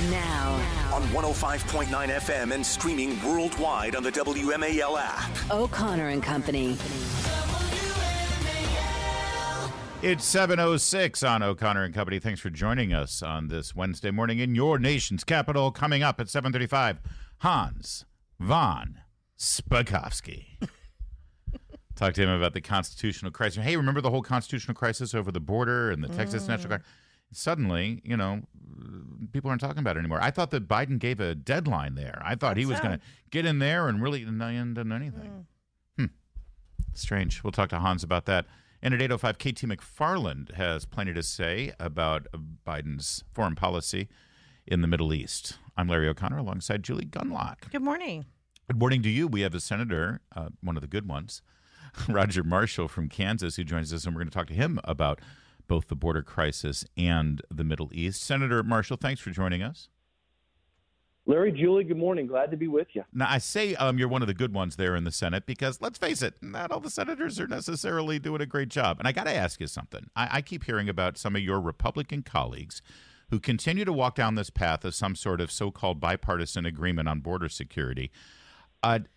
Now, On 105.9 FM and streaming worldwide on the WMAL app. O'Connor and Company. It's 7:06 on O'Connor and Company. Thanks for joining us on this Wednesday morning in your nation's capital. Coming up at 7:35, Hans von Spakovsky. Talk to him about the constitutional crisis. Hey, remember the whole constitutional crisis over the border and the Texas National Guard? Suddenly, people aren't talking about it anymore. I thought that Biden gave a deadline there. I thought he was going to get in there and really not done anything. Strange. We'll talk to Hans about that. And at 8:05, KT McFarland has plenty to say about Biden's foreign policy in the Middle East. I'm Larry O'Connor alongside Julie Gunlock. Good morning. Good morning to you. We have a senator, one of the good ones, Roger Marshall from Kansas, who joins us, and we're going to talk to him about both the border crisis and the Middle East. Senator Marshall, thanks for joining us. Larry, Julie, good morning. Glad to be with you. Now, I say you're one of the good ones there in the Senate because, let's face it, not all the senators are necessarily doing a great job. And I got to ask you something. I keep hearing about some of your Republican colleagues who continue to walk down this path of some sort of so-called bipartisan agreement on border security. And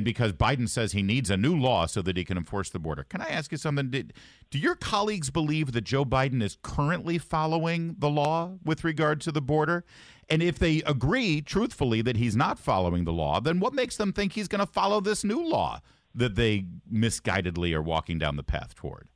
because Biden says he needs a new law so that he can enforce the border. Can I ask you something? Do your colleagues believe that Joe Biden is currently following the law with regard to the border? And if they agree, truthfully, that he's not following the law, then what makes them think he's going to follow this new law that they misguidedly are walking down the path toward?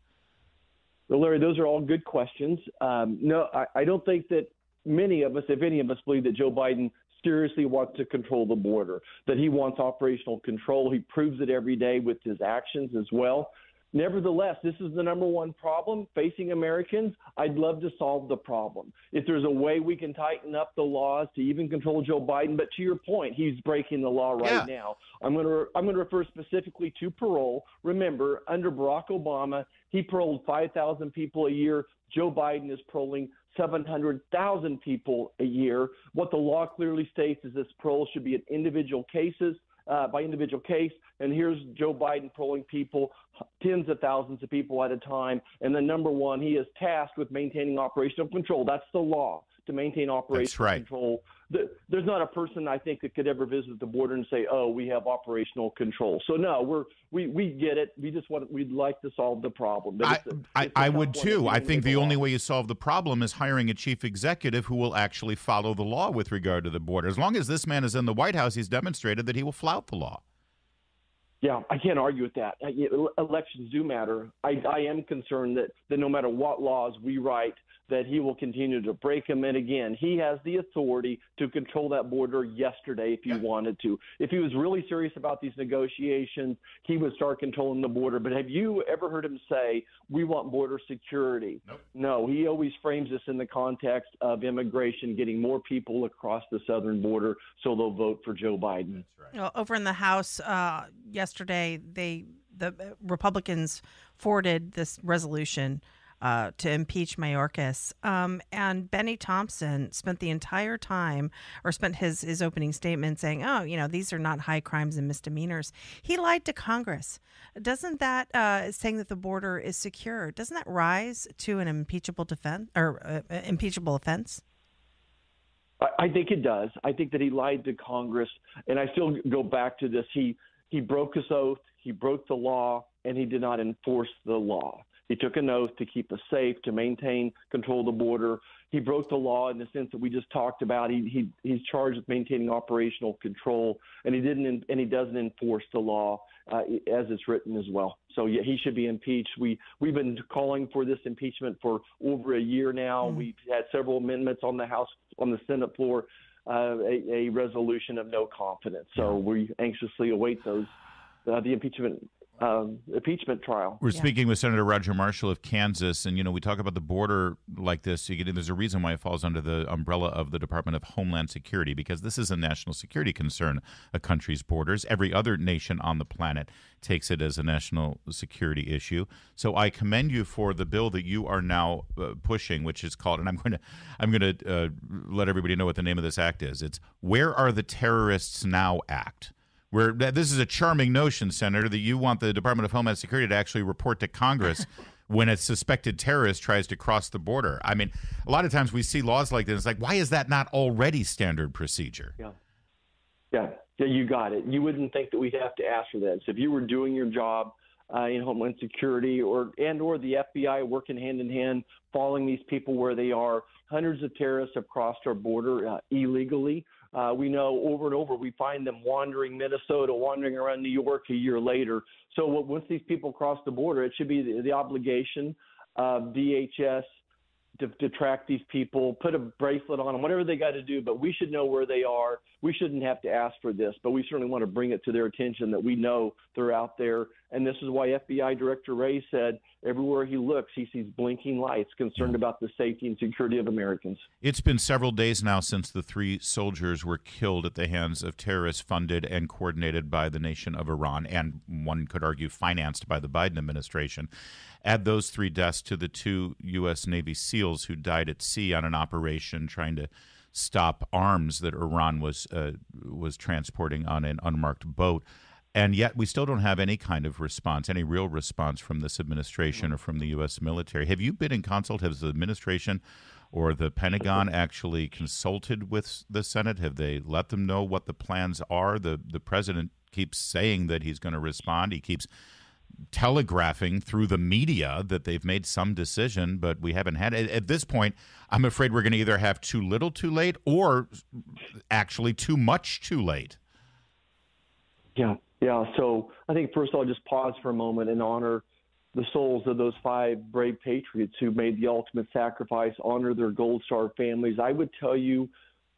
Well, Larry, those are all good questions. No, I don't think that many of us, if any of us, believe that Joe Biden seriously wants to control the border, that he wants operational control. He proves it every day with his actions as well. Nevertheless, this is the number one problem facing Americans. I'd love to solve the problem. If there's a way we can tighten up the laws to even control Joe Biden, but to your point, he's breaking the law right now. I'm going to refer specifically to parole. Remember, under Barack Obama, he paroled 5,000 people a year. Joe Biden is paroling 700,000 people a year. What the law clearly states is this parole should be an individual cases, by individual case. And here's Joe Biden paroling people, tens of thousands of people at a time. And then number one, he is tasked with maintaining operational control. That's the law, to maintain operational control. There's not a person, I think, that could ever visit the border and say, oh, we have operational control. So no, we get it. We'd like to solve the problem. I would too. I think the only way you solve the problem is hiring a chief executive who will actually follow the law with regard to the border. As long as this man is in the White House, he's demonstrated that he will flout the law. Yeah, I can't argue with that. Elections do matter. I am concerned that no matter what laws we write, that he will continue to break them. And again, he has the authority to control that border yesterday if he wanted to. If he was really serious about these negotiations, he would start controlling the border. But have you ever heard him say, we want border security? Nope. No, he always frames this in the context of immigration, getting more people across the southern border so they'll vote for Joe Biden. That's right. Over in the House yesterday, the Republicans forwarded this resolution to impeach Mayorkas. And Benny Thompson spent the entire time, or spent his opening statement saying, these are not high crimes and misdemeanors. He lied to Congress. Doesn't that, saying that the border is secure, doesn't that rise to an impeachable impeachable offense? I think it does. I think that he lied to Congress. And I still go back to this. He broke his oath, he broke the law, and he did not enforce the law. He took an oath to keep us safe, to maintain control of the border. He broke the law in the sense that we just talked about. He's charged with maintaining operational control, and he doesn't enforce the law as it's written as well. So yeah, he should be impeached. We've been calling for this impeachment for over a year now. We've had several amendments on the Senate floor, a resolution of no confidence. So we anxiously await those the impeachment trial. We're speaking with Senator Roger Marshall of Kansas, and we talk about the border like this. There's a reason why it falls under the umbrella of the Department of Homeland Security, because this is a national security concern, a country's borders. Every other nation on the planet takes it as a national security issue. So I commend you for the bill that you are now pushing, which is called, and I'm going to let everybody know what the name of this act is. It's Where Are the Terrorists Now Act. This is a charming notion, Senator, that you want the Department of Homeland Security to actually report to Congress when a suspected terrorist tries to cross the border. I mean, a lot of times we see laws like this. It's like, why is that not already standard procedure? Yeah, you got it. You wouldn't think that we'd have to ask for that. So if you were doing your job in Homeland Security or the FBI working hand in hand, following these people where they are, hundreds of terrorists have crossed our border illegally. We know over and over we find them wandering Minnesota, wandering around New York a year later. So once these people cross the border, it should be the obligation of DHS to track these people, put a bracelet on them, whatever they got to do, but we should know where they are. We shouldn't have to ask for this, but we certainly want to bring it to their attention that we know they're out there. And this is why FBI Director Wray said everywhere he looks, he sees blinking lights, concerned about the safety and security of Americans. It's been several days now since the 3 soldiers were killed at the hands of terrorists funded and coordinated by the nation of Iran, and one could argue financed by the Biden administration. Add those 3 deaths to the 2 U.S. Navy SEALs who died at sea on an operation trying to stop arms that Iran was transporting on an unmarked boat. And yet we still don't have any kind of response, any real response from this administration or from the U.S. military. Have you been in consult? Has the administration or the Pentagon actually consulted with the Senate? Have they let them know what the plans are? The president keeps saying that he's going to respond. He keeps telegraphing through the media that they've made some decision, but we haven't had it. At this point, I'm afraid we're going to either have too little too late or actually too much too late. Yeah. So I think first I'll just pause for a moment and honor the souls of those 5 brave patriots who made the ultimate sacrifice, honor their Gold Star families. I would tell you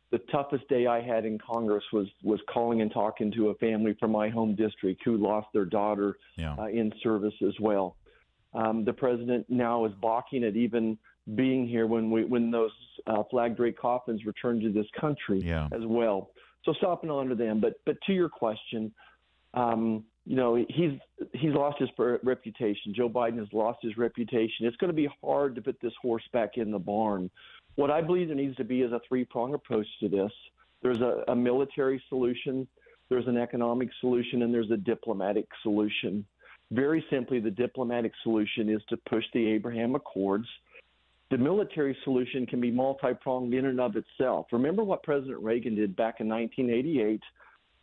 the toughest day I had in Congress was calling and talking to a family from my home district who lost their daughter in service as well. The president now is balking at even being here when those flag draped coffins return to this country as well. So stop and honor them. But to your question, he's lost his reputation. Joe Biden has lost his reputation. It's going to be hard to put this horse back in the barn. What I believe there needs to be is a 3-pronged approach to this. There's a military solution, there's an economic solution, and there's a diplomatic solution. Very simply, the diplomatic solution is to push the Abraham Accords. The military solution can be multi-pronged in and of itself. Remember what President Reagan did back in 1988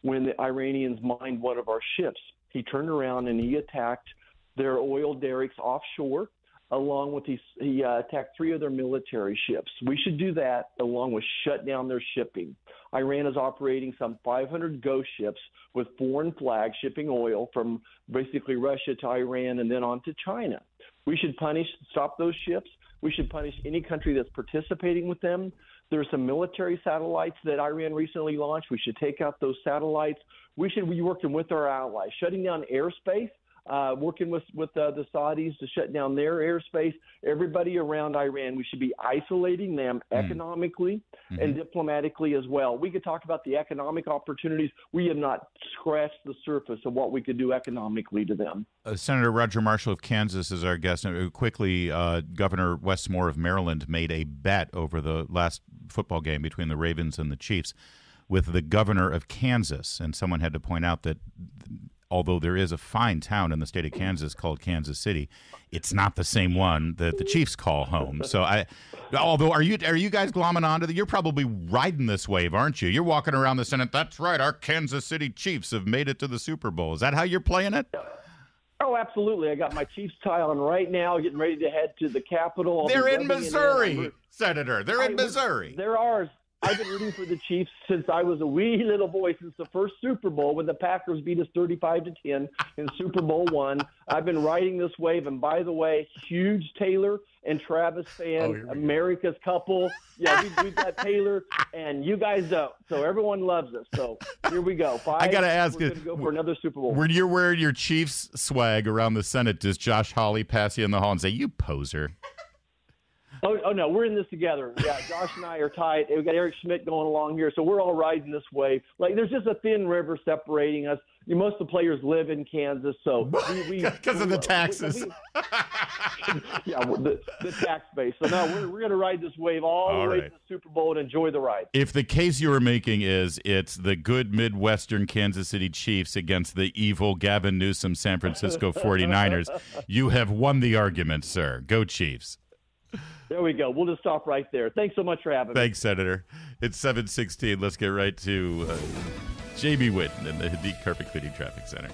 when the Iranians mined one of our ships. He turned around and he attacked their oil derricks offshore. Along with he attacked 3 of their military ships. We should do that along with shut down their shipping. Iran is operating some 500 ghost ships with foreign flags shipping oil from basically Russia to Iran and then on to China. We should stop those ships. We should punish any country that's participating with them. There are some military satellites that Iran recently launched. We should take out those satellites. We should be working with our allies, shutting down airspace. Working with the Saudis to shut down their airspace, everybody around Iran, we should be isolating them economically and diplomatically as well. We could talk about the economic opportunities. We have not scratched the surface of what we could do economically to them. Senator Roger Marshall of Kansas is our guest. Quickly, Governor Wes Moore of Maryland made a bet over the last football game between the Ravens and the Chiefs with the governor of Kansas, and someone had to point out that although there is a fine town in the state of Kansas called Kansas City, it's not the same one that the Chiefs call home. So are you guys glomming onto you're probably riding this wave, aren't you? You're walking around the Senate. That's right. Our Kansas City Chiefs have made it to the Super Bowl. Is that how you're playing it? Oh, absolutely. I got my Chiefs tie on right now, getting ready to head to the Capitol. They're in Missouri, Senator. They're in Missouri. They're ours. I've been rooting for the Chiefs since I was a wee little boy, since the first Super Bowl when the Packers beat us 35-10 in Super Bowl I. I've been riding this wave, and by the way, huge Taylor and Travis fan, America's couple. Yeah, we've got Taylor, and you guys don't. So everyone loves us. So here we go. I got to ask you, go for another Super Bowl. When you're wearing your Chiefs swag around the Senate, does Josh Hawley pass you in the hall and say, "You poser"? Oh, no, we're in this together. Yeah, Josh and I are tight. We've got Eric Schmidt going along here, so we're all riding this wave. Like, there's just a thin river separating us. most of the players live in Kansas, so because of the taxes. The tax base. So now we're going to ride this wave all the way to the Super Bowl and enjoy the ride. If the case you were making is it's the good Midwestern Kansas City Chiefs against the evil Gavin Newsom San Francisco 49ers, you have won the argument, sir. Go Chiefs. There we go. We'll just stop right there. Thanks so much for having me. Thanks, Senator. It's 7:16. Let's get right to Jamie Whitten in the Hadid Carpet Cleaning Traffic Center.